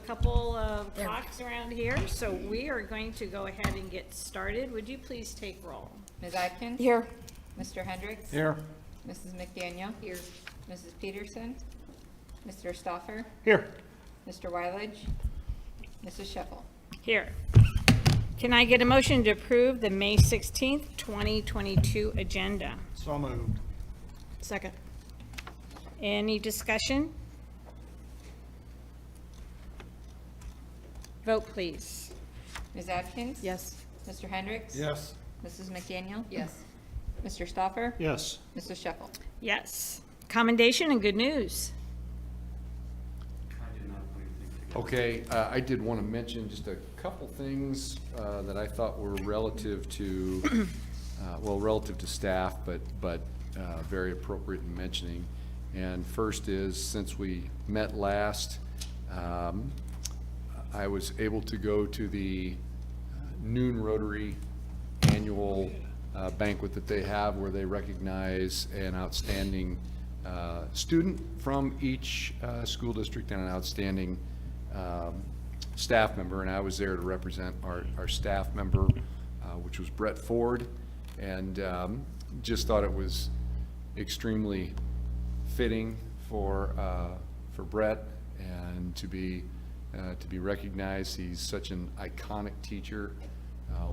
couple of talks around here, so we are going to go ahead and get started. Would you please take roll? Ms. Atkins? Here. Mr. Hendricks? Here. Mrs. McDaniel? Here. Mrs. Peterson? Mr. Stoffer? Here. Mr. Wyledge? Mrs. Sheffel? Here. Can I get a motion to approve the May 16th, 2022 agenda? So moved. Second. Any discussion? Vote, please. Ms. Atkins? Yes. Mr. Hendricks? Yes. Mrs. McDaniel? Yes. Mr. Stoffer? Yes. Mrs. Sheffel? Yes. Commendation and good news. Okay, I did want to mention just a couple things that I thought were relative to, relative to staff, but very appropriate in mentioning. And first is, since we met last, I was able to go to the Noon Rotary annual banquet that they have, where they recognize an outstanding student from each school district and an outstanding staff member, and I was there to represent our staff member, which was Brett Ford, and just thought it was extremely fitting for Brett and to be recognized. He's such an iconic teacher.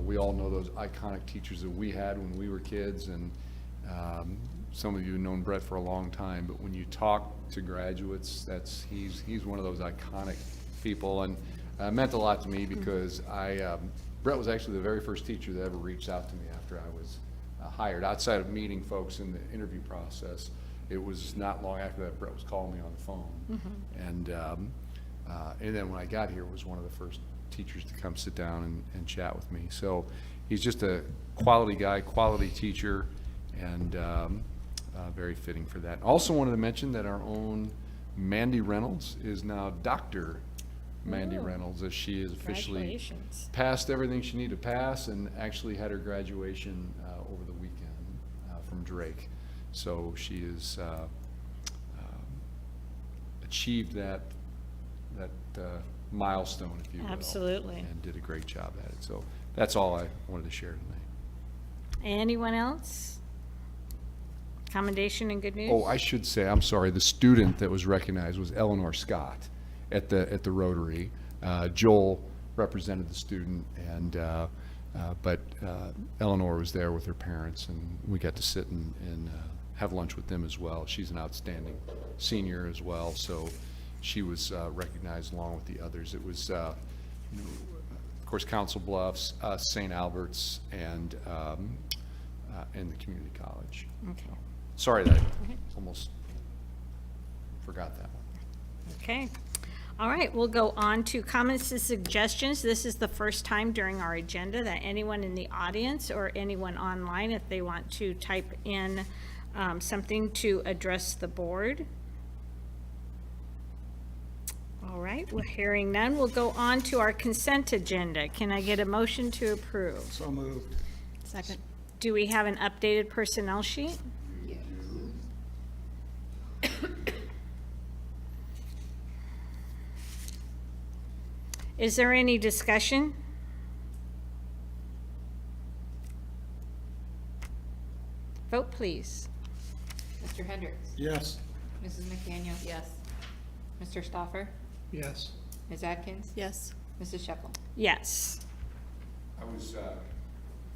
We all know those iconic teachers that we had when we were kids, and some of you have known Brett for a long time, but when you talk to graduates, he's one of those iconic people, and meant a lot to me because Brett was actually the very first teacher that ever reached out to me after I was hired. Outside of meeting folks in the interview process, it was not long after that Brett was calling me on the phone. And then when I got here, was one of the first teachers to come sit down and chat with me. So he's just a quality guy, quality teacher, and very fitting for that. Also wanted to mention that our own Mandy Reynolds is now Dr. Mandy Reynolds, as she is officially Congratulations. passed everything she needed to pass and actually had her graduation over the weekend from Drake. So she has achieved that milestone, if you will. Absolutely. And did a great job at it. So that's all I wanted to share tonight. Anyone else? Commendation and good news? Oh, I should say, I'm sorry, the student that was recognized was Eleanor Scott at the Rotary. Joel represented the student, and but Eleanor was there with her parents, and we got to sit and have lunch with them as well. She's an outstanding senior as well, so she was recognized along with the others. It was, of course, Council Bluffs, St. Albert's, and the community college. Okay. Sorry that I almost forgot that one. Okay. All right, we'll go on to comments and suggestions. This is the first time during our agenda that anyone in the audience or anyone online, if they want to type in something to address the board. All right, we're hearing none. We'll go on to our consent agenda. Can I get a motion to approve? So moved. Second. Do we have an updated personnel sheet? Is there any discussion? Vote, please. Mr. Hendricks? Yes. Mrs. McDaniel? Yes. Mr. Stoffer? Yes. Ms. Atkins? Yes. Mrs. Sheffel? Yes. I was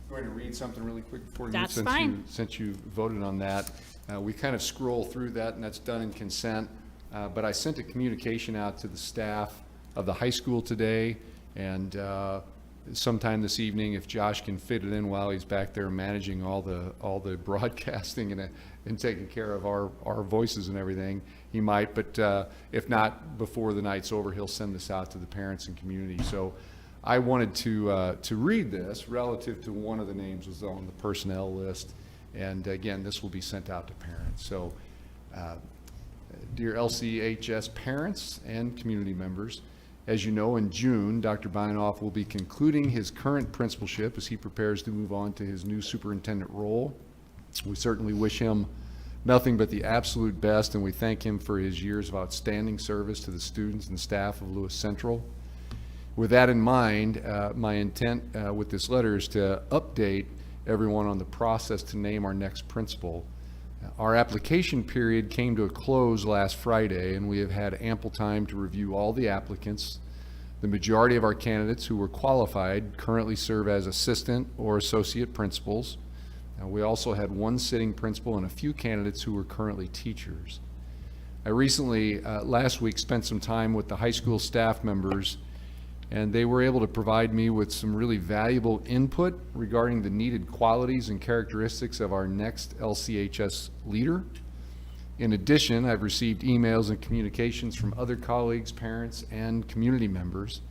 going to read something really quick before you, That's fine. since you voted on that. We kind of scroll through that, and that's done in consent. But I sent a communication out to the staff of the high school today, and sometime this evening, if Josh can fit it in while he's back there managing all the broadcasting and taking care of our voices and everything, he might. But if not, before the night's over, he'll send this out to the parents and community. So I wanted to read this relative to one of the names was on the personnel list, and again, this will be sent out to parents. So, dear LCHS parents and community members, as you know, in June, Dr. Beinoff will be concluding his current principalship as he prepares to move on to his new superintendent role. We certainly wish him nothing but the absolute best, and we thank him for his years of outstanding service to the students and staff of Lewis Central. With that in mind, my intent with this letter is to update everyone on the process to name our next principal. Our application period came to a close last Friday, and we have had ample time to review all the applicants. The majority of our candidates who were qualified currently serve as assistant or associate principals. We also had one sitting principal and a few candidates who were currently teachers. I recently, last week, spent some time with the high school staff members, and they were able to provide me with some really valuable input regarding the needed qualities and characteristics of our next LCHS leader. In addition, I've received emails and communications from other colleagues, parents, and community members.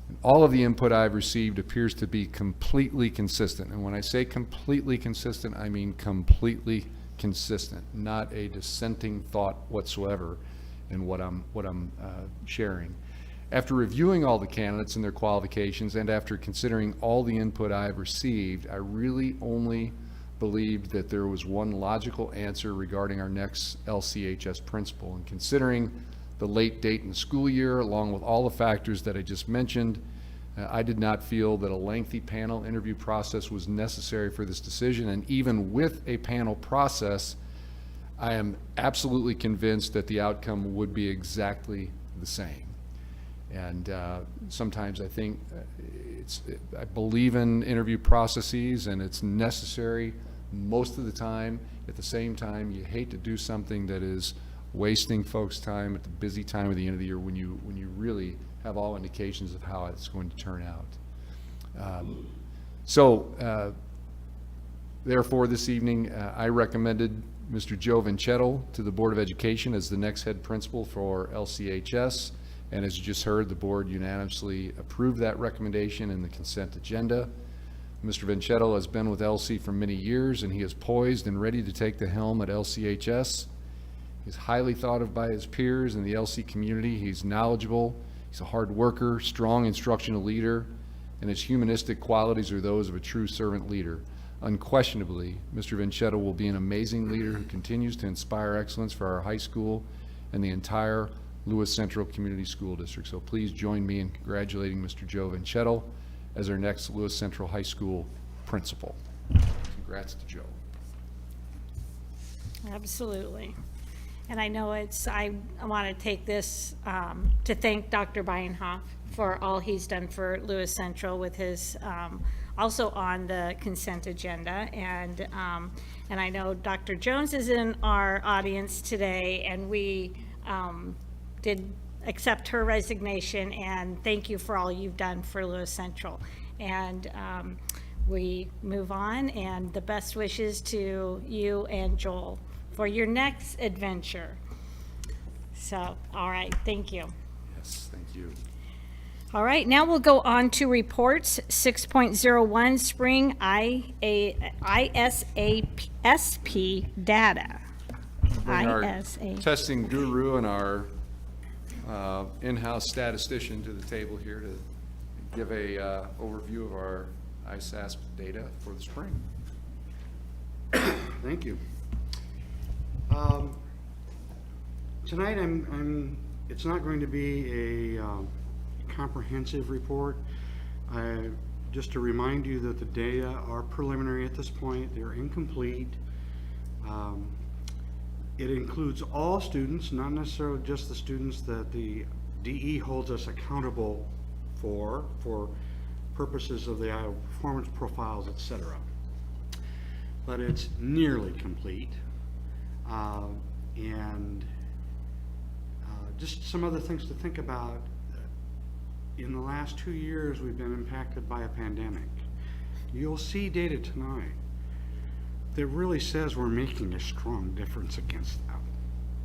And all of the input I've received appears to be completely consistent. And when I say completely consistent, I mean completely consistent, not a dissenting thought whatsoever in what I'm sharing. After reviewing all the candidates and their qualifications, and after considering all the input I've received, I really only believed that there was one logical answer regarding our next LCHS principal. And considering the late date in the school year, along with all the factors that I just mentioned, I did not feel that a lengthy panel interview process was necessary for this decision. And even with a panel process, I am absolutely convinced that the outcome would be exactly the same. And sometimes I think I believe in interview processes, and it's necessary most of the time. At the same time, you hate to do something that is wasting folks' time at the busy time of the end of the year when you really have all indications of how it's going to turn out. Therefore, this evening, I recommended Mr. Joe Vincetto to the Board of Education as the next head principal for LCHS. And as you just heard, the board unanimously approved that recommendation in the consent agenda. Mr. Vincetto has been with LC for many years, and he is poised and ready to take the helm at LCHS. He's highly thought of by his peers in the LC community. He's knowledgeable, he's a hard worker, strong instructional leader, and his humanistic qualities are those of a true servant leader. Unquestionably, Mr. Vincetto will be an amazing leader who continues to inspire excellence for our high school and the entire Lewis Central Community School District. So please join me in congratulating Mr. Joe Vincetto as our next Lewis Central High School principal. Congrats to Joe. Absolutely. And I know I want to take this to thank Dr. Beinhoff for all he's done for Lewis Central with his, also on the consent agenda. And I know Dr. Jones is in our audience today, and we did accept her resignation, and thank you for all you've done for Lewis Central. And we move on, and the best wishes to you and Joel for your next adventure. So, all right, thank you. Yes, thank you. All right, now we'll go on to reports. 6.01 Spring ISASP data. Bring our ISA. testing guru and our in-house statistician to the table here to give a overview of our ISASP data for the spring. Thank you. Tonight, it's not going to be a comprehensive report. Just to remind you that the data are preliminary at this point. They're incomplete. It includes all students, not necessarily just the students that the DE holds us accountable for purposes of the performance profiles, etc. But it's nearly complete. Just some other things to think about. In the last 2 years, we've been impacted by a pandemic. You'll see data tonight that really says we're making a strong difference against that.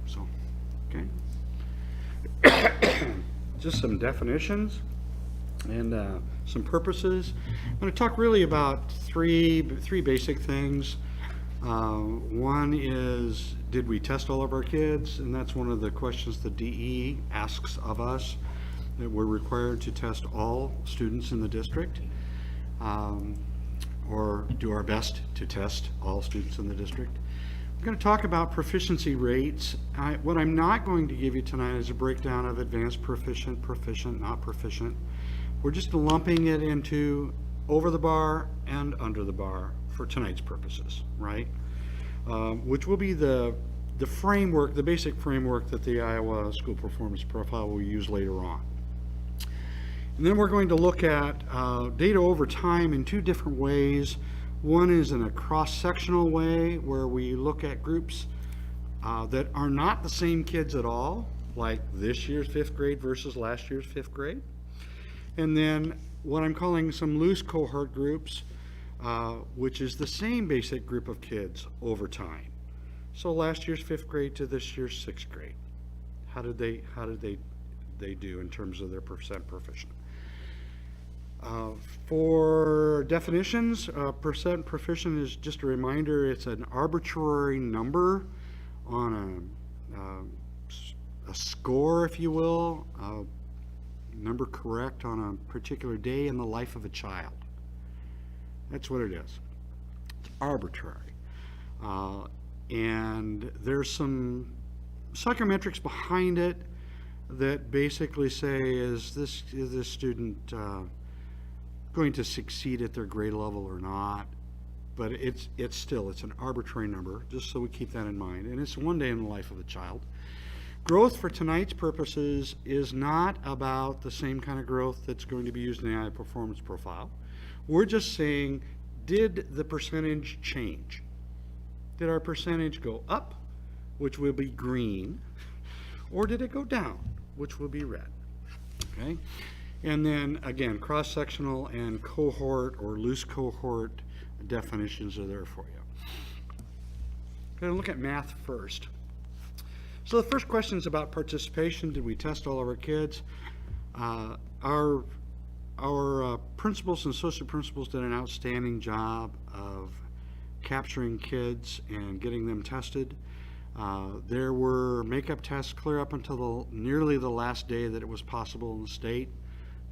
So, okay. Just some definitions and some purposes. I'm going to talk really about three basic things. One is, did we test all of our kids? And that's one of the questions the DE asks of us, that we're required to test all students in the district, or do our best to test all students in the district. I'm going to talk about proficiency rates. What I'm not going to give you tonight is a breakdown of advanced proficient, proficient, not proficient. We're just lumping it into over the bar and under the bar for tonight's purposes, right? Which will be the framework, the basic framework that the Iowa School Performance Profile will use later on. And then we're going to look at data over time in two different ways. One is in a cross-sectional way where we look at groups that are not the same kids at all, like this year's fifth grade versus last year's fifth grade. And then what I'm calling some loose cohort groups, which is the same basic group of kids over time. So last year's fifth grade to this year's sixth grade. How did they do in terms of their percent proficient? For definitions, percent proficient is just a reminder, it's an arbitrary number on a score, if you will, a number correct on a particular day in the life of a child. That's what it is. It's arbitrary. And there's some psychometrics behind it that basically say, is this student going to succeed at their grade level or not? But it's an arbitrary number, just so we keep that in mind. And it's one day in the life of a child. Growth for tonight's purposes is not about the same kind of growth that's going to be used in the Iowa Performance Profile. We're just saying, did the percentage change? Did our percentage go up, which will be green, or did it go down, which will be red? Okay? And then, again, cross-sectional and cohort or loose cohort definitions are there for you. Going to look at math first. So the first question is about participation. Did we test all of our kids? Our principals and associate principals did an outstanding job of capturing kids and getting them tested. There were makeup tests clear up until nearly the last day that it was possible in the state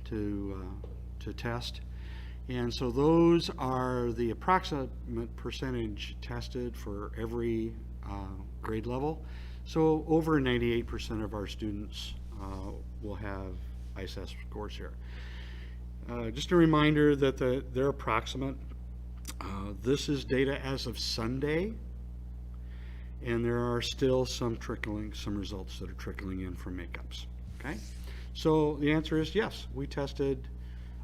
to test. And so those are the approximate percentage tested for every grade level. So over 98% of our students will have ISS scores here. Just a reminder that they're approximate. This is data as of Sunday, and there are still some results that are trickling in from makeups. Okay, so the answer is yes, we tested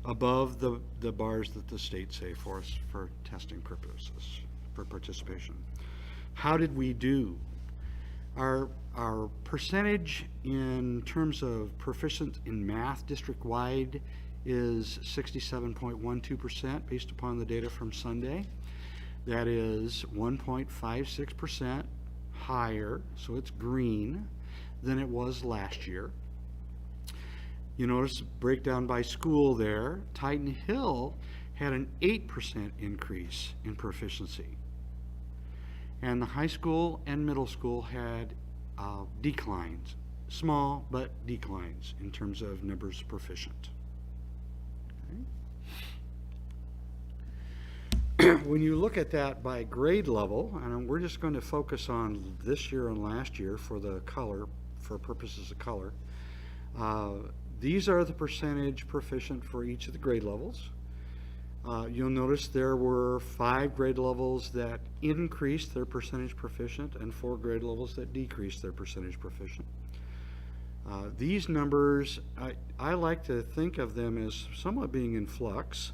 above the bars that the state say for us for testing purposes, for participation. How did we do? Our percentage in terms of proficient in math district-wide is 67.12% based upon the data from Sunday. That is 1.56% higher, so it's green, than it was last year. You notice breakdown by school there. Titan Hill had an 8% increase in proficiency. And the high school and middle school had declines, small but declines in terms of numbers proficient. Okay. When you look at that by grade level, and we're just going to focus on this year and last year for the color, for purposes of color, these are the percentage proficient for each of the grade levels. You'll notice there were 5 grade levels that increased their percentage proficient and 4 grade levels that decreased their percentage proficient. These numbers, I like to think of them as somewhat being in flux.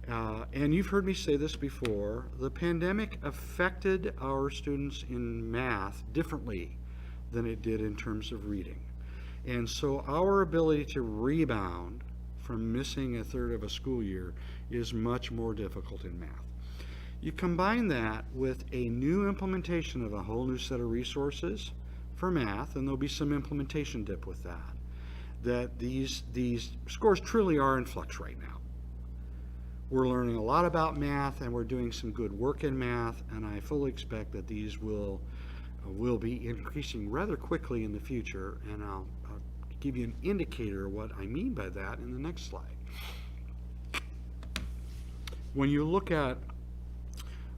And you've heard me say this before, the pandemic affected our students in math differently than it did in terms of reading. And so our ability to rebound from missing a third of a school year is much more difficult in math. You combine that with a new implementation of a whole new set of resources for math, and there'll be some implementation dip with that these scores truly are in flux right now. We're learning a lot about math, and we're doing some good work in math, and I fully expect that these will be increasing rather quickly in the future, and I'll give you an indicator of what I mean by that in the next slide. When you look at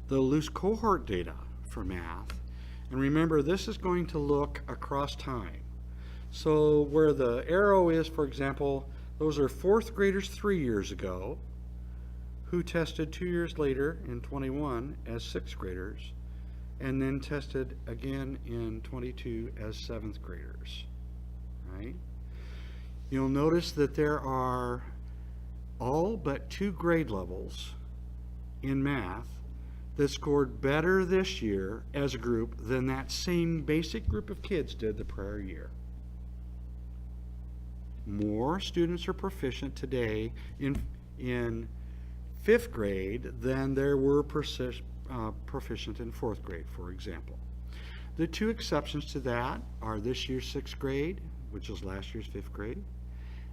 the loose cohort data for math, And remember, this is going to look across time. So where the arrow is, for example, those are fourth graders 3 years ago who tested 2 years later in 21 as sixth graders, and then tested again in 22 as seventh graders, right? You'll notice that there are all but 2 grade levels in math that scored better this year as a group than that same basic group of kids did the prior year. More students are proficient today in fifth grade than there were proficient in fourth grade, for example. The 2 exceptions to that are this year's sixth grade, which is last year's fifth grade,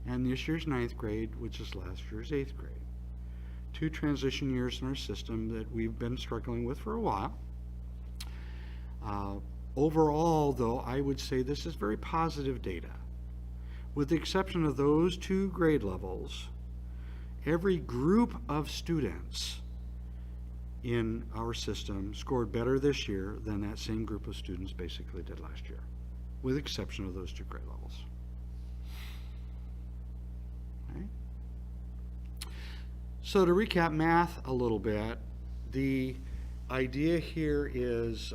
and this year's ninth grade, which is last year's eighth grade. 2 transition years in our system that we've been struggling with for a while. Overall, though, I would say this is very positive data. With the exception of those 2 grade levels, every group of students in our system scored better this year than that same group of students basically did last year, with the exception of those 2 grade levels. Okay. So to recap math a little bit, the idea here is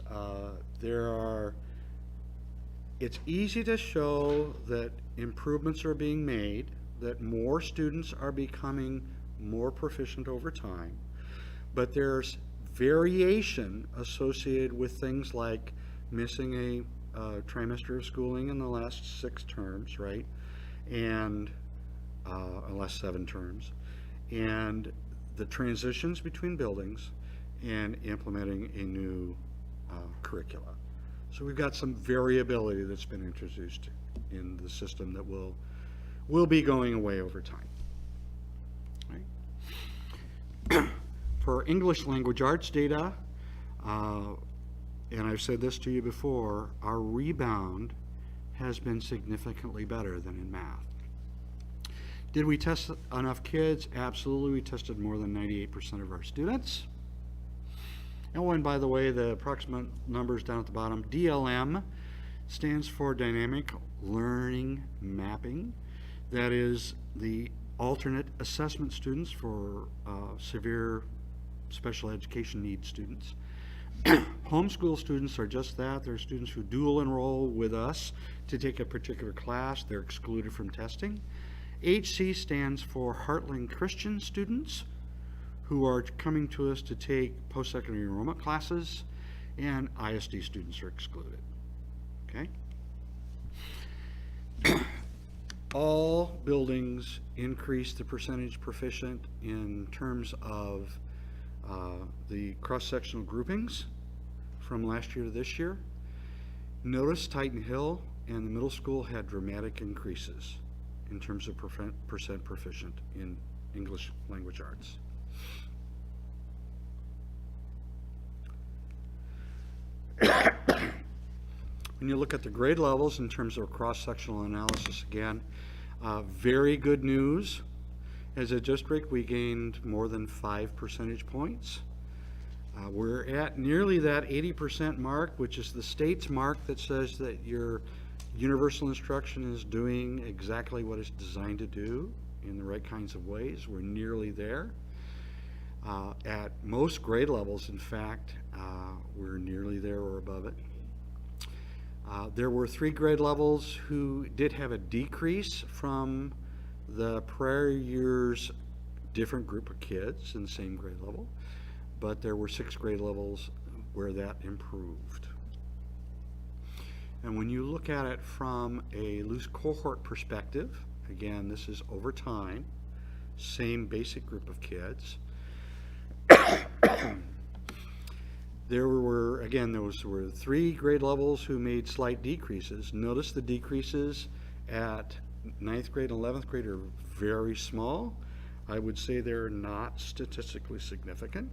it's easy to show that improvements are being made, that more students are becoming more proficient over time, but there's variation associated with things like missing a trimester of schooling in the last 6 terms, right? And last 7 terms, and the transitions between buildings and implementing a new curricula. So we've got some variability that's been introduced in the system that will be going away over time. Right? For English language arts data, and I've said this to you before, our rebound has been significantly better than in math. Did we test enough kids? Absolutely. We tested more than 98% of our students. And by the way, the approximate numbers down at the bottom, DLM stands for Dynamic Learning Mapping. That is the alternate assessment students for severe special education needs students. Homeschool students are just that. They're students who dual enroll with us to take a particular class. They're excluded from testing. HC stands for Heartland Christian students who are coming to us to take post-secondary enrollment classes, and ISD students are excluded. Okay? All buildings increase the percentage proficient in terms of the cross-sectional groupings from last year to this year. Notice Titan Hill and the middle school had dramatic increases in terms of percent proficient in English language arts. When you look at the grade levels in terms of cross-sectional analysis, again, very good news. As a district, we gained more than 5 percentage points. We're at nearly that 80% mark, which is the state's mark that says that your universal instruction is doing exactly what it's designed to do in the right kinds of ways. We're nearly there. At most grade levels, in fact, we're nearly there or above it. There were 3 grade levels who did have a decrease from the prior year's different group of kids in the same grade level, but there were 6 grade levels where that improved. And when you look at it from a loose cohort perspective, again, this is over time, same basic group of kids. There were 3 grade levels who made slight decreases. Notice the decreases at 9th grade and 11th grade are very small. I would say they're not statistically significant.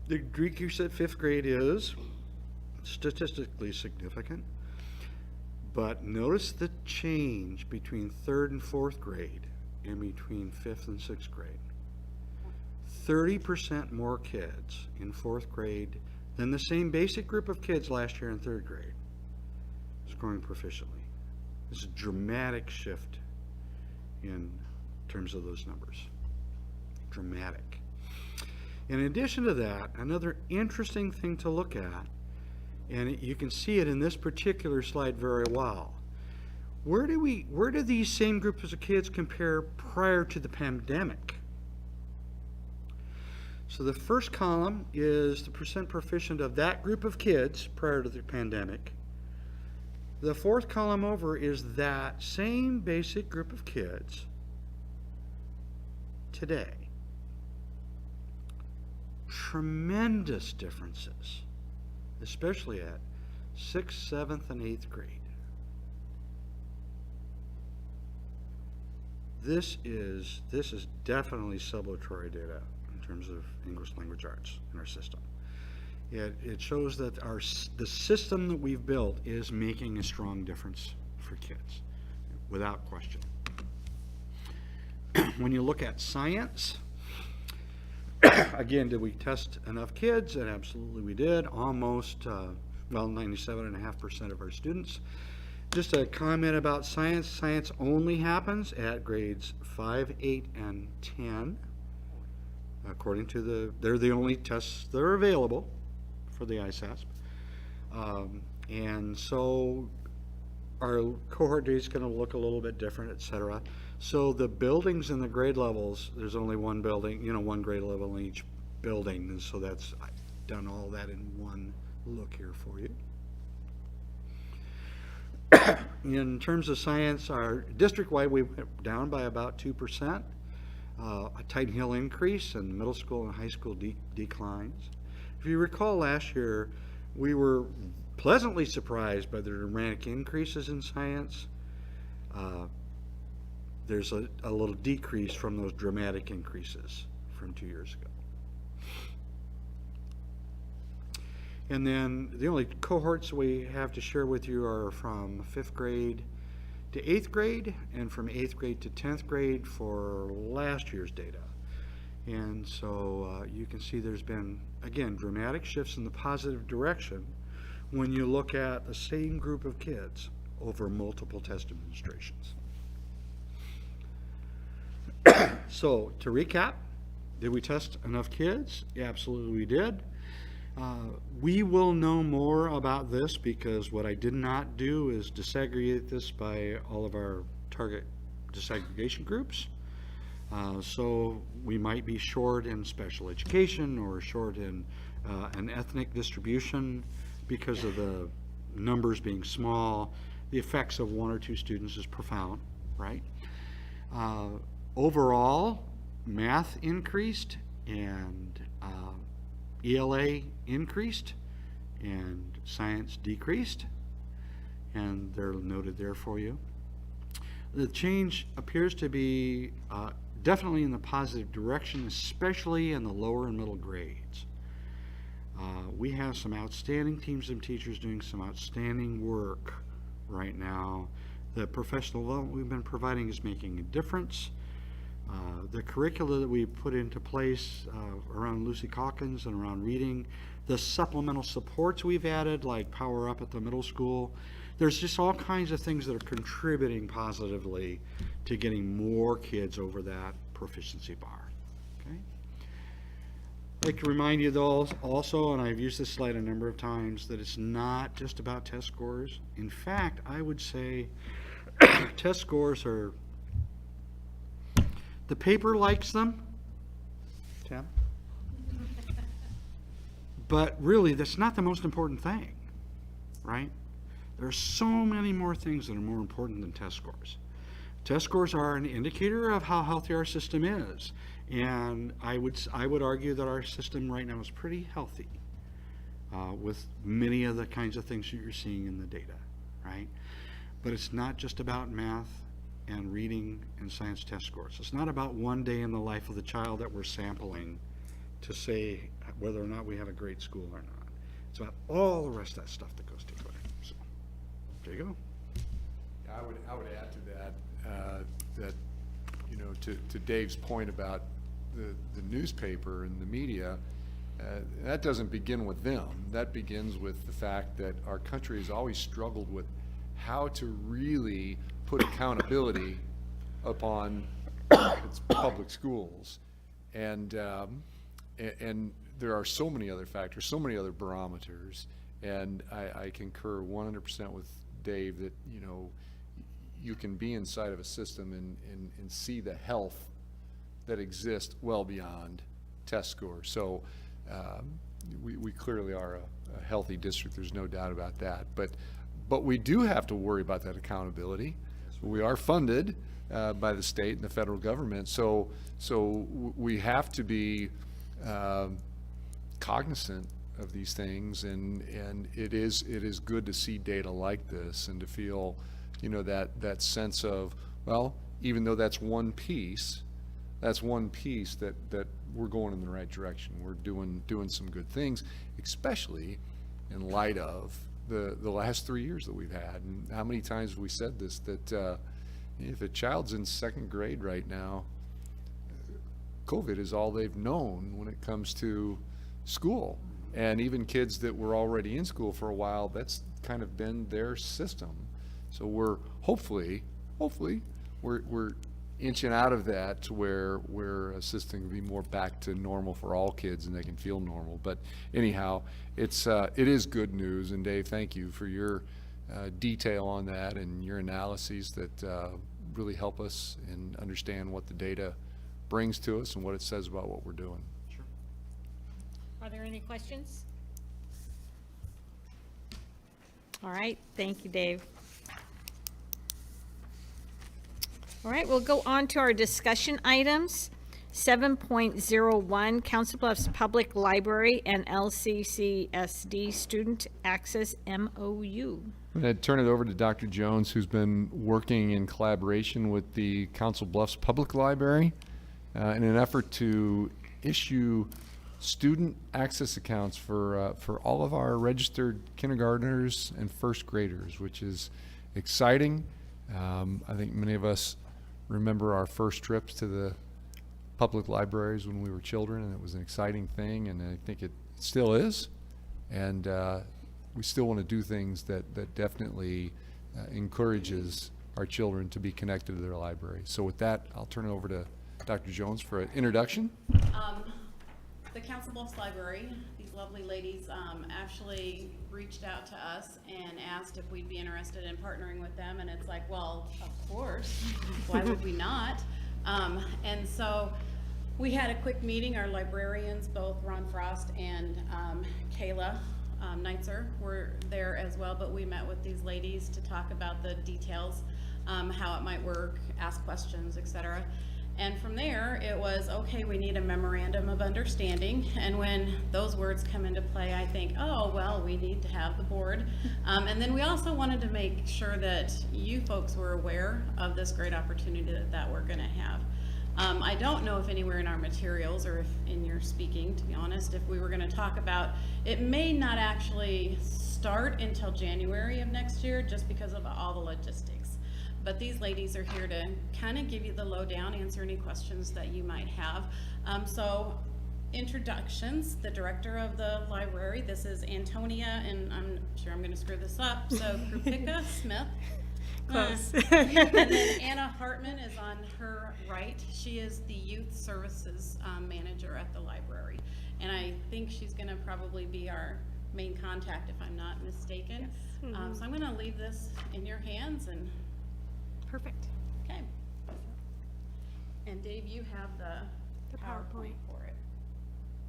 The decrease at 5th grade is statistically significant. But notice the change between 3rd and 4th grade and between 5th and 6th grade. 30% more kids in 4th grade than the same basic group of kids last year in third grade scoring proficiently. It's a dramatic shift in terms of those numbers. Dramatic. In addition to that, another interesting thing to look at, and you can see it in this particular slide very well. Where do these same groups of kids compare prior to the pandemic? So the first column is the percent proficient of that group of kids prior to the pandemic. The fourth column over is that same basic group of kids today. Tremendous differences, especially at 6th, 7th, and 8th grade. This is definitely sublatory data in terms of English language arts in our system. It shows that the system that we've built is making a strong difference for kids, without question. When you look at science, again, did we test enough kids? And absolutely we did. Almost, 97.5% of our students. Just a comment about science. Science only happens at grades 5, 8, and 10. According to they're the only tests that are available for the ISASP. And so our cohort data is going to look a little bit different, et cetera. So the buildings and the grade levels, there's only one building, one grade level in each building. And so I've done all that in one look here for you. In terms of science, our district-wide, we went down by about 2%. A Titan Hill increase, and middle school and high school declines. If you recall last year, we were pleasantly surprised by the dramatic increases in science. There's a little decrease from those dramatic increases from 2 years ago. And then the only cohorts we have to share with you are from 5th grade to 8th grade and from 8th grade to 10th grade for last year's data. And so you can see there's been, again, dramatic shifts in the positive direction when you look at the same group of kids over multiple test administrations. So to recap, did we test enough kids? Yeah, absolutely we did. We will know more about this because what I did not do is disaggregate this by all of our target disaggregation groups. So we might be short in special education or short in an ethnic distribution because of the numbers being small. The effects of 1 or 2 students is profound, right? Overall, math increased and ELA increased and science decreased, and they're noted there for you. The change appears to be definitely in the positive direction, especially in the lower and middle grades. We have some outstanding teams of teachers doing some outstanding work right now. The professional development we've been providing is making a difference. The curricula that we put into place around Lucy Calkins and around reading, the supplemental supports we've added, like Power Up at the middle school, there's just all kinds of things that are contributing positively to getting more kids over that proficiency bar. Okay? I'd like to remind you though also, and I've used this slide a number of times, that it's not just about test scores. In fact, I would say test scores are, the paper likes them, Tim, but really that's not the most important thing, right? There are so many more things that are more important than test scores. Test scores are an indicator of how healthy our system is, and I would argue that our system right now is pretty healthy with many of the kinds of things that you're seeing in the data, right? But it's not just about math and reading and science test scores. It's not about one day in the life of the child that we're sampling to say whether or not we have a great school or not. It's about all the rest of that stuff that goes into it. So, there you go. I would add to that, that, to Dave's point about the newspaper and the media, That doesn't begin with them. That begins with the fact that our country has always struggled with how to really put accountability upon its public schools. And there are so many other factors, so many other barometers. And I concur 100% with Dave that, you know, you can be inside of a system and see the health that exists well beyond test scores. So we clearly are a healthy district, there's no doubt about that. But we do have to worry about that accountability. We are funded by the state and the federal government, so we have to be cognizant of these things, and it is good to see data like this and to feel, you know, that sense of, well, even though that's one piece that we're going in the right direction. We're doing some good things, especially in light of the last 3 years that we've had. And how many times have we said this, that if a child's in second grade right now, COVID is all they've known when it comes to school. And even kids that were already in school for a while, that's kind of been their system. So we're hopefully we're inching out of that to where a system can be more back to normal for all kids and they can feel normal. But anyhow, it is good news. And Dave, thank you for your detail on that and your analyses that really help us and understand what the data brings to us and what it says about what we're doing. Are there any questions? All right, thank you, Dave. All right, we'll go on to our discussion items. 7.01, Council Bluffs Public Library and LCCSD Student Access MOU. I'm going to turn it over to Dr. Jones, who's been working in collaboration with the Council Bluffs Public Library in an effort to issue student access accounts for all of our registered kindergartners and first graders, which is exciting. I think many of us remember our first trips to the public libraries when we were children, and it was an exciting thing, and I think it still is. And we still want to do things that definitely encourages our children to be connected to their library. So with that, I'll turn it over to Dr. Jones for an introduction. The Council Bluffs Library, these lovely ladies actually reached out to us and asked if we'd be interested in partnering with them, and it's like, well, of course, why would we not? And so we had a quick meeting. Our librarians, both Ron Frost and Kayla Neitzer, were there as well, but we met with these ladies to talk about the details, how it might work, ask questions, etc. And from there, it was, okay, we need a memorandum of understanding. And when those words come into play, I think, oh, well, we need to have the board. And then we also wanted to make sure that you folks were aware of this great opportunity that we're gonna have. I don't know if anywhere in our materials or if in your speaking, to be honest, if we were gonna talk about, it may not actually start until January of next year, just because of all the logistics. But these ladies are here to kind of give you the lowdown, answer any questions that you might have. So introductions, the director of the library, this is Antonia, and I'm sure I'm gonna screw this up, so Krupika Smith. Close. And then Anna Hartman is on her right. She is the youth services manager at the library. And I think she's gonna probably be our main contact if I'm not mistaken. Yes. So I'm gonna leave this in your hands and Perfect. okay. And Dave, you have the PowerPoint for it.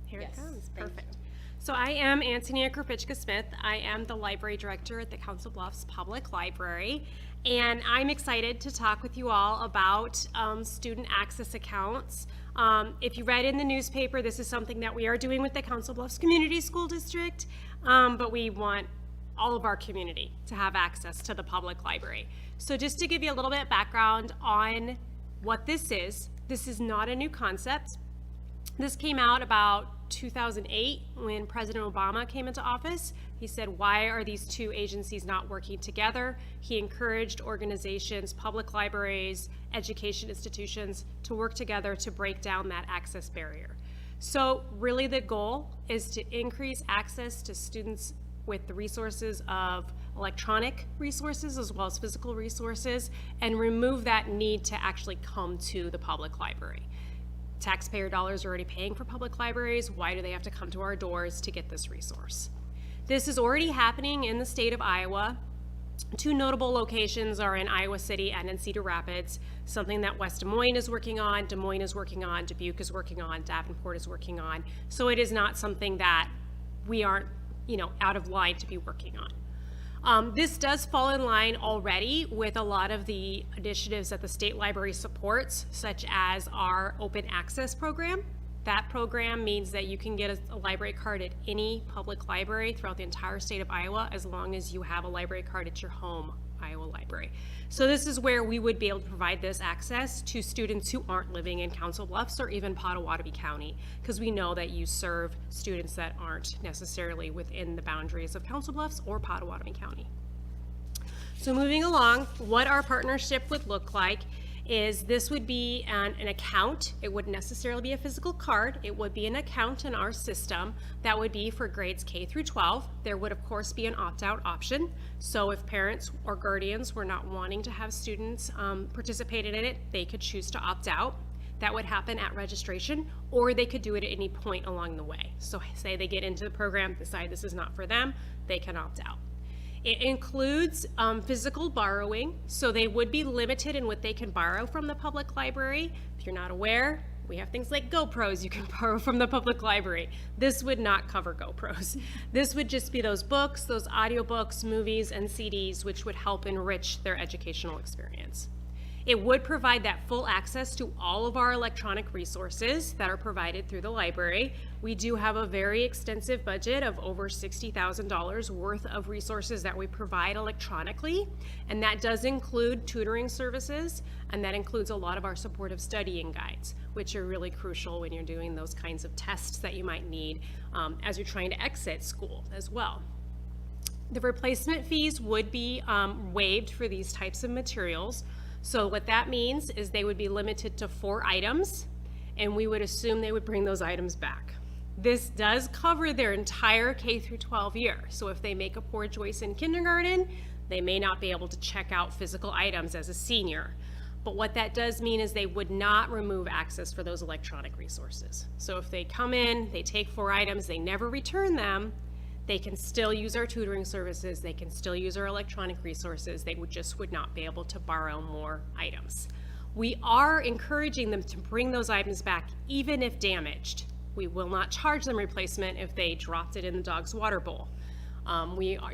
Here Yes, it comes. thank Perfect. you. So I am Antonia Krupicka Smith. I am the library director at the Council Bluffs Public Library. And I'm excited to talk with you all about student access accounts. If you read in the newspaper, this is something that we are doing with the Council Bluffs Community School District, but we want all of our community to have access to the public library. So just to give you a little bit of background on what this is not a new concept. This came out about 2008 when President Obama came into office. He said, why are these two agencies not working together? He encouraged organizations, public libraries, education institutions to work together to break down that access barrier. So really the goal is to increase access to students with the resources of electronic resources as well as physical resources, and remove that need to actually come to the public library. Taxpayer dollars are already paying for public libraries. Why do they have to come to our doors to get this resource? This is already happening in the state of Iowa. Two notable locations are in Iowa City and in Cedar Rapids, something that West Des Moines is working on, Des Moines is working on, Dubuque is working on, Davenport is working on. So it is not something that we aren't, out of line to be working on. This does fall in line already with a lot of the initiatives that the state library supports, such as our open access program. That program means that you can get a library card at any public library throughout the entire state of Iowa, as long as you have a library card at your home Iowa library. So this is where we would be able to provide this access to students who aren't living in Council Bluffs or even Potawatomi County, because we know that you serve students that aren't necessarily within the boundaries of Council Bluffs or Potawatomi County. So moving along, what our partnership would look like is this would be an account. It wouldn't necessarily be a physical card. It would be an account in our system that would be for grades K through 12. There would of course be an opt-out option. So if parents or guardians were not wanting to have students participate in it, they could choose to opt out. That would happen at registration, or they could do it at any point along the way. So say they get into the program, decide this is not for them, they can opt out. It includes physical borrowing, so they would be limited in what they can borrow from the public library. If you're not aware, we have things like GoPros you can borrow from the public library. This would not cover GoPros. This would just be those books, those audiobooks, movies, and CDs, which would help enrich their educational experience. It would provide that full access to all of our electronic resources that are provided through the library. We do have a very extensive budget of over $60,000 worth of resources that we provide electronically, and that does include tutoring services, and that includes a lot of our supportive studying guides, which are really crucial when you're doing those kinds of tests that you might need as you're trying to exit school as well. The replacement fees would be waived for these types of materials. So what that means is they would be limited to 4 items, and we would assume they would bring those items back. This does cover their entire K through 12 year. So if they make a poor choice in kindergarten, they may not be able to check out physical items as a senior. But what that does mean is they would not remove access for those electronic resources. So if they come in, they take 4 items, they never return them, they can still use our tutoring services, they can still use our electronic resources, they would not be able to borrow more items. We are encouraging them to bring those items back even if damaged. We will not charge them replacement if they dropped it in the dog's water bowl.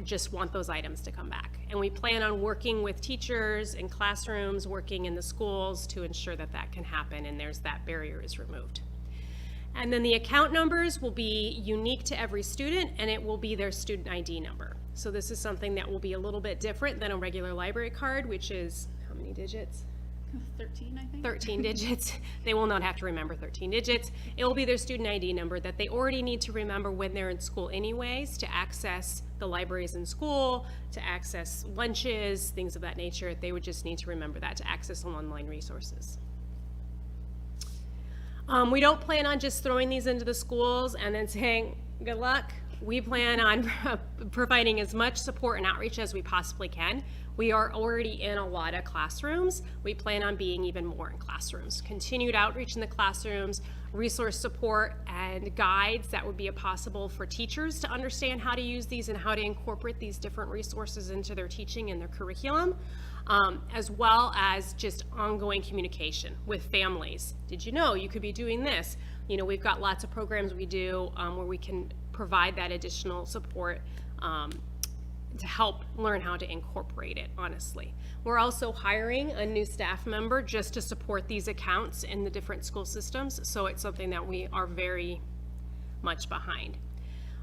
Just want those items to come back. And we plan on working with teachers in classrooms, working in the schools to ensure that that can happen and that barrier is removed. And then the account numbers will be unique to every student, and it will be their student ID number. So this is something that will be a little bit different than a regular library card, which is, how many digits? 13, I think. 13 digits. They will not have to remember 13 digits. It will be their student ID number that they already need to remember when they're in school anyways, to access the libraries in school, to access lunches, things of that nature. They would just need to remember that to access online resources. We don't plan on just throwing these into the schools and then saying, good luck. We plan on providing as much support and outreach as we possibly can. We are already in a lot of classrooms. We plan on being even more in classrooms. Continued outreach in the classrooms, resource support and guides that would be possible for teachers to understand how to use these and how to incorporate these different resources into their teaching and their curriculum. As well as just ongoing communication with families. Did you know you could be doing this? We've got lots of programs we do where we can provide that additional support to help learn how to incorporate it, honestly. We're also hiring a new staff member just to support these accounts in the different school systems, so it's something that we are very much behind.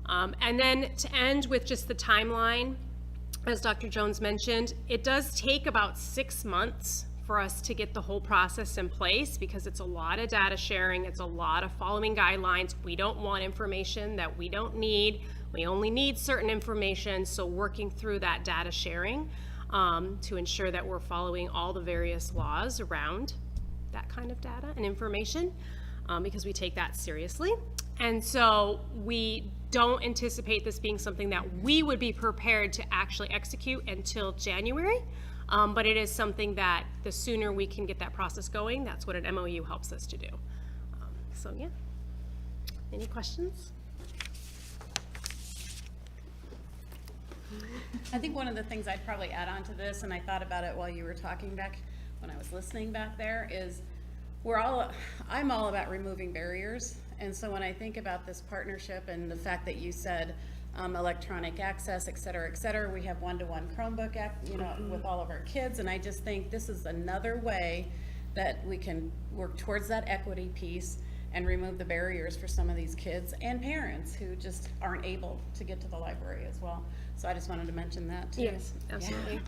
And then to end with just the timeline, as Dr. Jones mentioned, it does take about 6 months for us to get the whole process in place because it's a lot of data sharing, it's a lot of following guidelines. We don't want information that we don't need. We only need certain information, so working through that data sharing to ensure that we're following all the various laws around that kind of data and information. because we take that seriously. And so we don't anticipate this being something that we would be prepared to actually execute until January. But it is something that the sooner we can get that process going, that's what an MOU helps us to do. So yeah, any questions? I think one of the things I'd probably add on to this, and I thought about it while you were talking back, when I was listening back there, is I'm all about removing barriers. And so when I think about this partnership and the fact that you said electronic access, et cetera, we have one-to-one Chromebook, with all of our kids. And I just think this is another way that we can work towards that equity piece and remove the barriers for some of these kids and parents who just aren't able to get to the library as well. So I just wanted to mention that too. Yes, absolutely.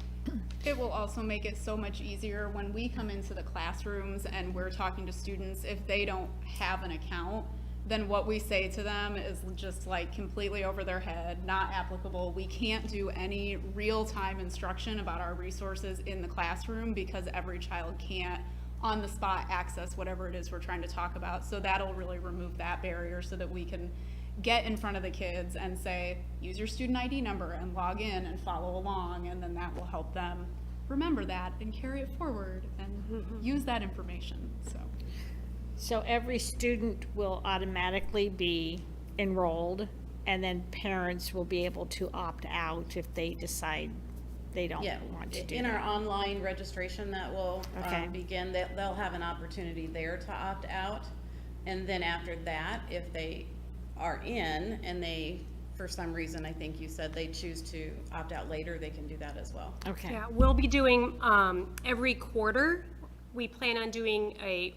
It will also make it so much easier when we come into the classrooms and we're talking to students, if they don't have an account, then what we say to them is just like completely over their head, not applicable. We can't do any real-time instruction about our resources in the classroom because every child can't on the spot access whatever it is we're trying to talk about. So that'll really remove that barrier so that we can get in front of the kids and say, use your student ID number and log in and follow along, and then that will help them remember that and carry it forward and use that information, so. So every student will automatically be enrolled, and then parents will be able to opt out if they decide they don't Yeah, want to do in our that. online registration that will Okay. begin, they'll have an opportunity there to opt out. And then after that, if they are in and they, for some reason, I think you said they choose to opt out later, they can do that as well. Okay, Yeah, we'll be doing, every quarter, we plan on doing a,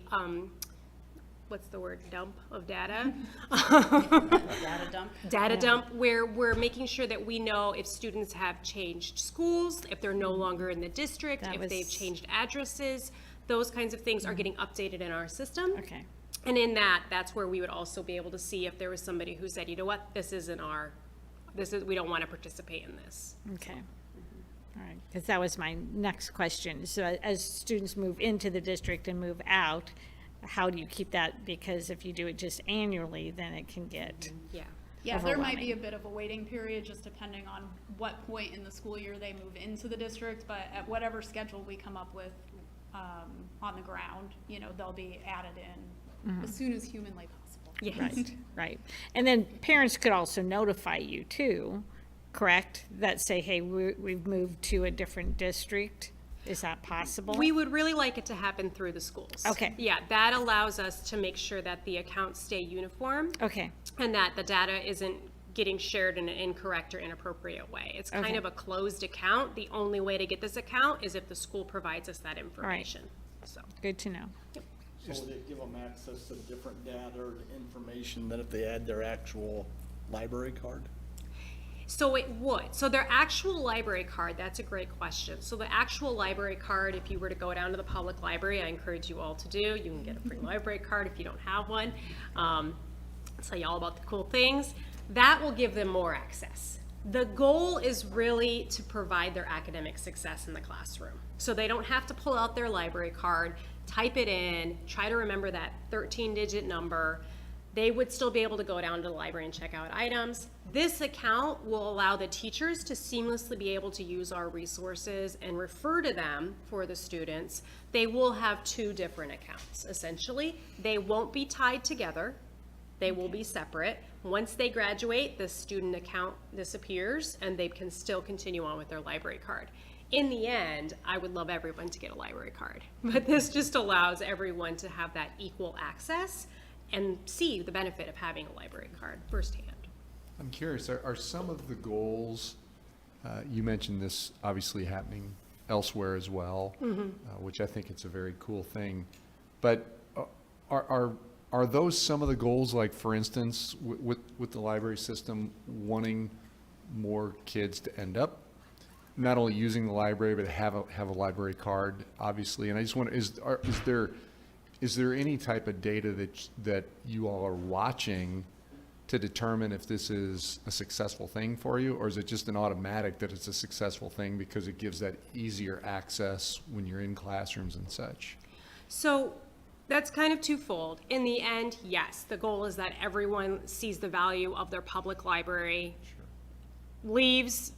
what's the word, dump of data? Data dump. Data dump, where we're making sure that we know if students have changed schools, if they're no longer in the district, That if they've was- changed addresses, those kinds of things are getting updated in our system. okay, And in that, that's where we would also be able to see if there was somebody who said, you know what, we don't want to participate in this. okay. All right, because that was my next question. So as students move into the district and move out, how do you keep that? Because if you do it just annually, then it can get, Yeah. Yeah, there might be Overwhelming. a bit of a waiting period, just depending on what point in the school year they move into the district, but at whatever schedule we come up with, on the ground, they'll be added in as soon as humanly possible. Yes. right, right. And then parents could also notify you too, correct? That say, hey, we've moved to a different district. Is that possible? We would really like it to happen through the schools. Okay. Yeah, that allows us to make sure that the accounts stay uniform Okay, and that the data isn't getting shared in an incorrect or inappropriate way. It's kind Okay. of a closed account. The only way to get this account is if the school provides us that information. So, good to know. So would it give them access to different data or information than if they had their actual library card? So it would. So their actual library card, that's a great question. So the actual library card, if you were to go down to the public library, I encourage you all to do. You can get a free library card if you don't have one. I'll tell you all about the cool things. That will give them more access. The goal is really to provide their academic success in the classroom. So they don't have to pull out their library card, type it in, try to remember that 13-digit number. They would still be able to go down to the library and check out items. This account will allow the teachers to seamlessly be able to use our resources and refer to them for the students. They will have two different accounts, essentially. They won't be tied together. They will be separate. Once they graduate, the student account disappears and they can still continue on with their library card. In the end, I would love everyone to get a library card, but this just allows everyone to have that equal access and see the benefit of having a library card firsthand. I'm curious, are some of the goals, you mentioned this obviously happening elsewhere as well, which I think it's a very cool thing, but are those some of the goals, like for instance, with the library system, wanting more kids to end up not only using the library, but have a library card, obviously? And I just wonder, is there any type of data that you all are watching to determine if this is a successful thing for you, or is it just an automatic that it's a successful thing because it gives that easier access when you're in classrooms and such? So That's kind of twofold. In the end, yes, the goal is that everyone sees the value of their public library, leaves,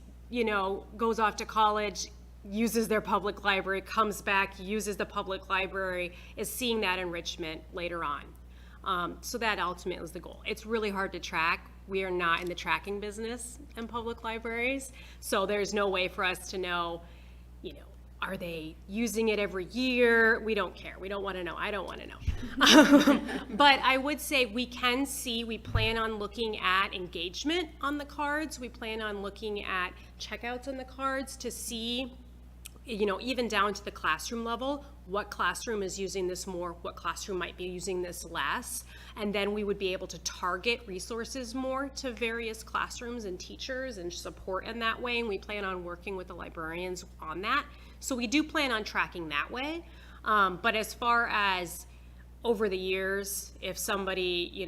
goes off to college, uses their public library, comes back, uses the public library, is seeing that enrichment later on. So that ultimately is the goal. It's really hard to track. We are not in the tracking business in public libraries, so there's no way for us to know, are they using it every year? We don't care. We don't want to know. I don't want to know. But I would say we plan on looking at engagement on the cards. We plan on looking at checkouts on the cards to see, even down to the classroom level, what classroom is using this more, what classroom might be using this less. And then we would be able to target resources more to various classrooms and teachers and support in that way. And we plan on working with the librarians on that. So we do plan on tracking that way. But as far as over the years, if somebody,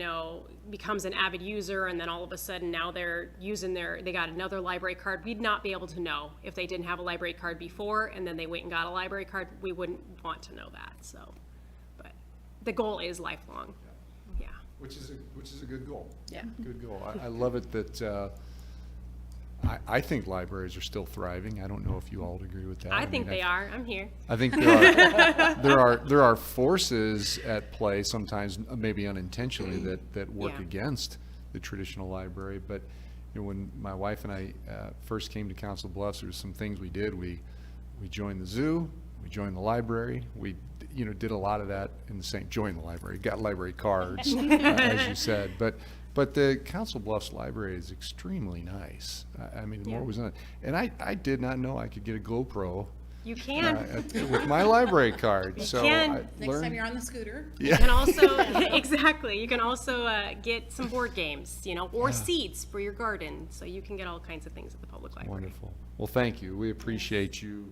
becomes an avid user and then all of a sudden now they're using they got another library card, we'd not be able to know if they didn't have a library card before and then they went and got a library card. We wouldn't want to know that. So, but the goal is lifelong. Yeah. Which is a good goal. Yeah. Good goal. I love it that, I think libraries are still thriving. I don't know if you all agree with that. I think they are. I'm here. I think there are forces at play sometimes, maybe unintentionally, that work Yeah. against the traditional library. But when my wife and I first came to Council Bluffs, there were some things we did. We joined the zoo. We joined the library. We did a lot of that in the same. Joined the library. Got library cards, as you said. But the Council Bluffs Library is extremely nice. I mean, the more was on it. And I did not know I could get a GoPro You can. with my library card. So can. I Next time learned. you're on the scooter. You can also, exactly, you can also get some board games, or seeds for your garden. So you can get all kinds of things at the public library. Wonderful. Well, thank you. We appreciate you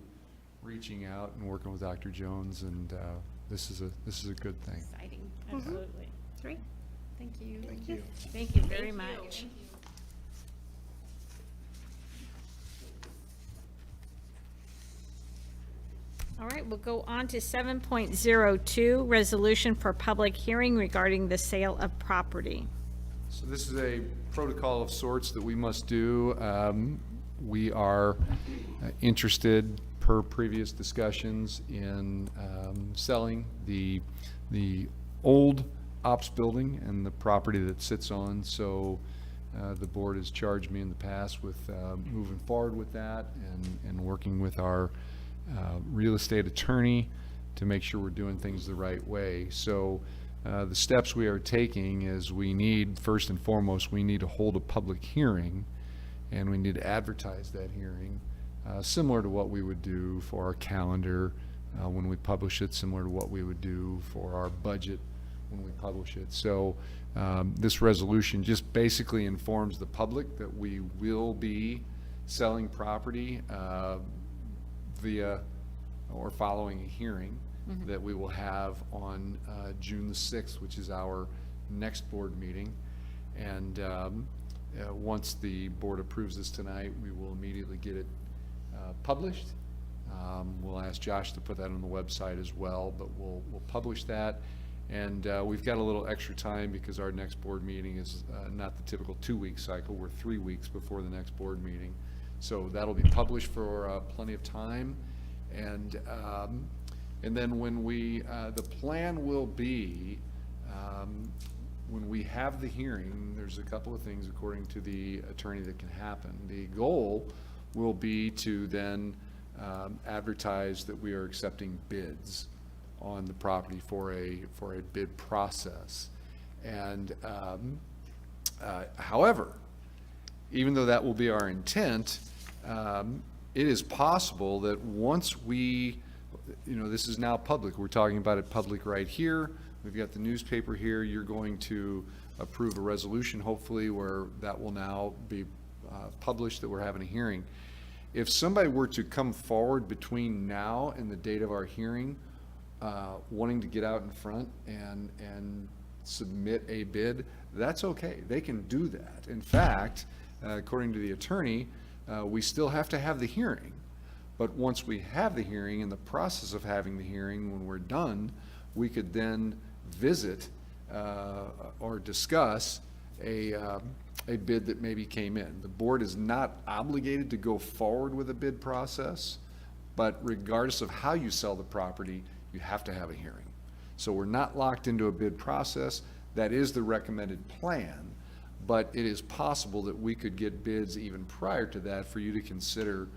reaching out and working with Dr. Jones, and this is a good thing. Exciting. Absolutely. Great. Thank you. Thank you. Thank you very much. All right, we'll go on to 7.02, resolution for public hearing regarding the sale of property. So this is a protocol of sorts that we must do. We are interested, per previous discussions, in selling the old ops building and the property that sits on. So the board has charged me in the past with moving forward with that and working with our real estate attorney to make sure we're doing things the right way. So the steps we are taking is first and foremost, we need to hold a public hearing, and we need to advertise that hearing, similar to what we would do for our calendar when we publish it, similar to what we would do for our budget when we publish it. So this resolution just basically informs the public that we will be selling property via or following a hearing that we will have on June the 6th, which is our next board meeting. And once the board approves this tonight, we will immediately get it published. We'll ask Josh to put that on the website as well, but we'll publish that. And we've got a little extra time because our next board meeting is not the typical 2-week cycle. We're 3 weeks before the next board meeting. So that'll be published for plenty of time. And then when the plan will be, when we have the hearing, there's a couple of things according to the attorney that can happen. The goal will be to then advertise that we are accepting bids on the property for a bid process. And however, even though that will be our intent, it is possible that once this is now public, we're talking about it public right here, we've got the newspaper here, you're going to approve a resolution, hopefully, where that will now be published, that we're having a hearing. If somebody were to come forward between now and the date of our hearing, wanting to get out in front and submit a bid, that's okay. They can do that. In fact, according to the attorney, we still have to have the hearing. But once we have the hearing, in the process of having the hearing, when we're done, we could then visit or discuss a bid that maybe came in. The board is not obligated to go forward with a bid process, but regardless of how you sell the property, you have to have a hearing. So we're not locked into a bid process. That is the recommended plan, but it is possible that we could get bids even prior to that for you to consider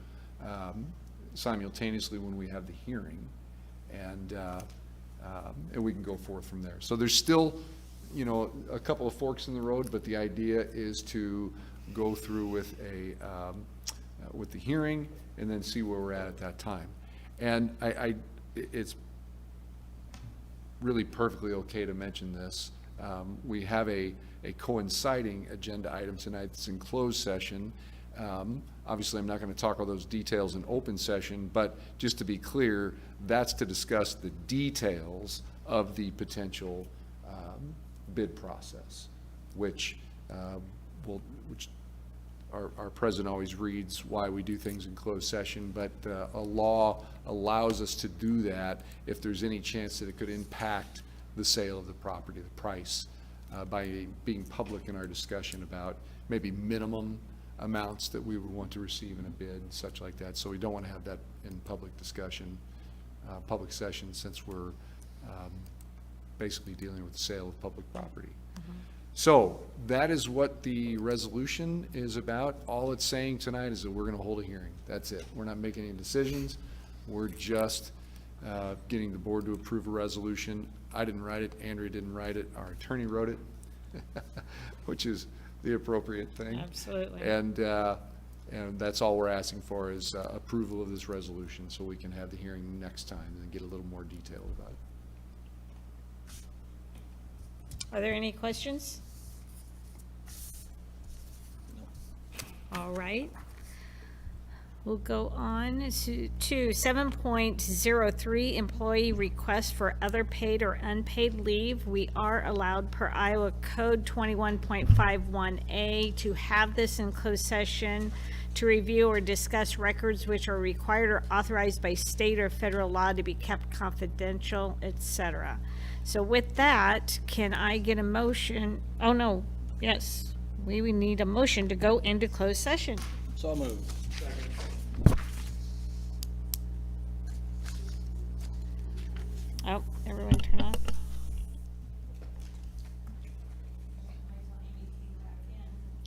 simultaneously when we have the hearing, and we can go forth from there. So there's still, you know, a couple of forks in the road, but the idea is to go through with with the hearing and then see where we're at that time. And it's really perfectly okay to mention this. We have a coinciding agenda item tonight that's in closed session. Obviously, I'm not going to talk all those details in open session, but just to be clear, that's to discuss the details of the potential bid process, which our president always reads why we do things in closed session, but a law allows us to do that if there's any chance that it could impact the sale of the property, the price, by being public in our discussion about maybe minimum amounts that we would want to receive in a bid, such like that. So we don't want to have that in public discussion, public session, since we're basically dealing with the sale of public property. So that is what the resolution is about. All it's saying tonight is that we're going to hold a hearing. That's it. We're not making any decisions. We're just getting the board to approve a resolution. I didn't write it. Andrea didn't write it. Our attorney wrote it, which is the appropriate thing. Absolutely. And that's all we're asking for is approval of this resolution so we can have the hearing next time and get a little more detail about it. Are there any questions? All right. We'll go on to 7.03, employee request for other paid or unpaid leave. We are allowed per Iowa Code 21.51A to have this in closed session to review or discuss records which are required or authorized by state or federal law to be kept confidential, etc. So with that, can I get a motion? Oh, no, yes, we would need a motion to go into closed session. So moved. Oh, everyone turn off.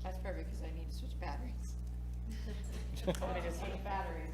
That's perfect, because I need to switch batteries. Want me to switch batteries?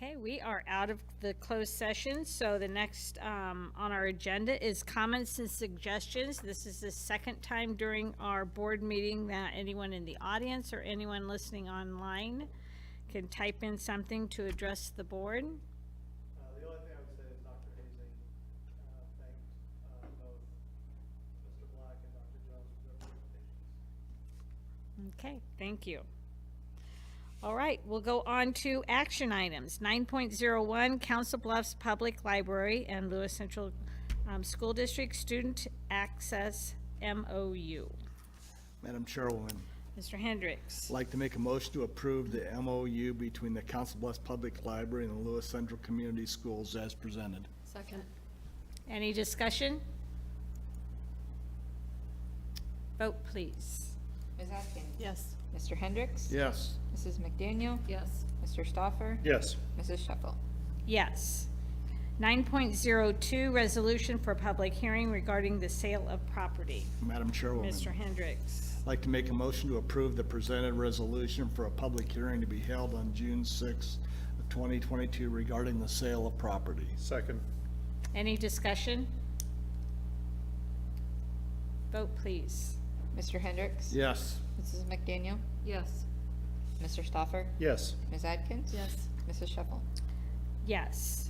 Okay, we are out of the closed session, so the next on our agenda is comments and suggestions. This is the second time during our board meeting that anyone in the audience or anyone listening online can type in something to address the board. The only thing I would say is Dr. Hazing thanked both Mr. Black and Dr. Jones for their presentations. Okay, thank you. All right, we'll go on to action items. 9.01, Council Bluffs Public Library and Lewis Central School District Student Access MOU. Madam Chairwoman, Mr. Hendricks. I'd like to make a motion to approve the MOU between the Council Bluffs Public Library and the Lewis Central Community Schools as presented. Second. Any discussion? Vote, please. Ms. Atkins? Yes. Mr. Hendricks? Yes. Mrs. McDaniel? Yes. Mr. Stoffer? Yes. Mrs. Sheffel? Yes. 9.02, resolution for public hearing regarding the sale of property. Madam Chairwoman. Mr. Hendricks. I'd like to make a motion to approve the presented resolution for a public hearing to be held on June 6, 2022 regarding the sale of property. Second. Any discussion? Vote, please. Mr. Hendricks? Yes. Mrs. McDaniel? Yes. Mr. Stoffer? Yes. Ms. Atkins? Yes. Mrs. Sheffel? Yes.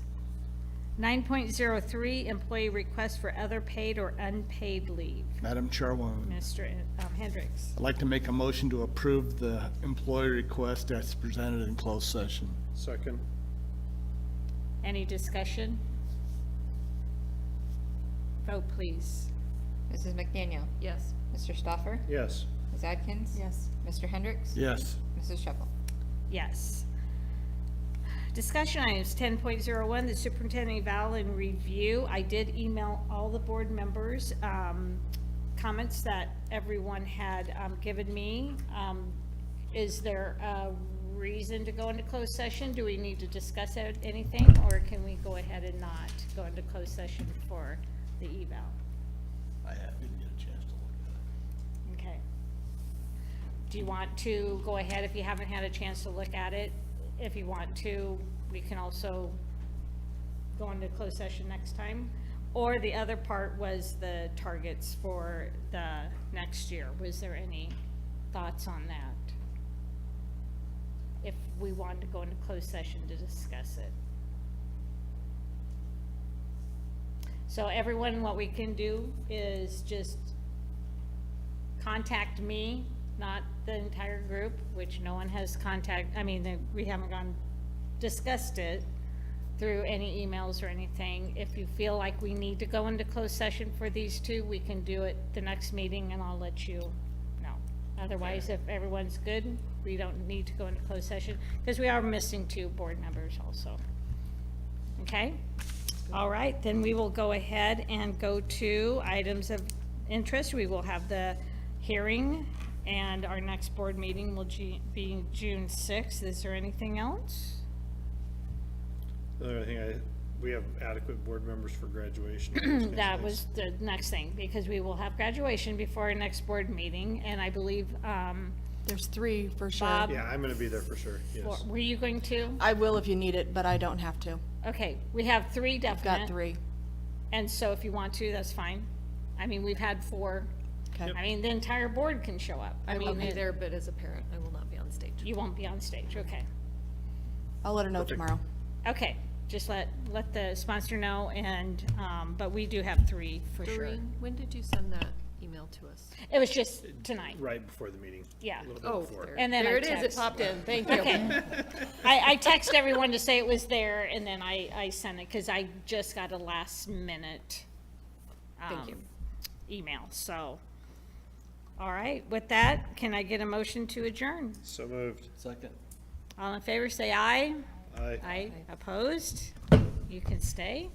9.03, employee request for other paid or unpaid leave. Madam Chairwoman. Mr. Hendricks. I'd like to make a motion to approve the employee request as presented in closed session. Second. Any discussion? Vote, please. Mrs. McDaniel? Yes. Mr. Stoffer? Yes. Ms. Atkins? Yes. Mr. Hendricks? Yes. Mrs. Sheffel? Yes. Discussion items, 10.01, the superintendent eval and review. I did email all the board members comments that everyone had given me. Is there a reason to go into closed session? Do we need to discuss anything, or can we go ahead and not go into closed session for the eval? I didn't get a chance to look Okay. Do you want to go ahead if you haven't had a chance to look at it? If you want to, we can also go into closed session next time. Or the other part was the targets for the next year. Was there any thoughts on that? If we wanted to go into closed session to discuss it. So everyone, what we can do is just contact me, not the entire group, which no one has we haven't discussed it through any emails or anything. If you feel like we need to go into closed session for these two, we can do it the next meeting and I'll let you know. Otherwise, if everyone's good, we don't need to go into closed session because we are missing 2 board members also. Okay? All right, then we will go ahead and go to items of interest. We will have the hearing and our next board meeting will be June 6th. Is there anything else? The other thing, we have adequate board members for graduation. That was the next thing, because we will have graduation before our next board meeting, and I believe, There's 3 for sure. Bob, Yeah, I'm gonna be there for sure, yes. were you going to? I will if you need it, but I don't have to. Okay, we have 3 I've definite. got 3. And so if you want to, that's fine. I mean, we've had 4. Okay. I mean, the entire board can show up. I will mean, be there, but as a parent, I will not be on stage. You won't be on stage, okay. I'll let her know tomorrow. Okay, just let the sponsor know, and, but we do have 3 for sure. Doreen, when did you send that email to us? It was just tonight, Right before the meeting. yeah. A little bit Oh, before. And then there I it is, it text. popped in, thank you. Okay. I text everyone to say it was there, and then I sent it, because I just got a last minute Thank you. email, so. All right, with that, can I get a motion to adjourn? So moved. Second. All in favor, say aye. Aye. Aye. Opposed? You can stay.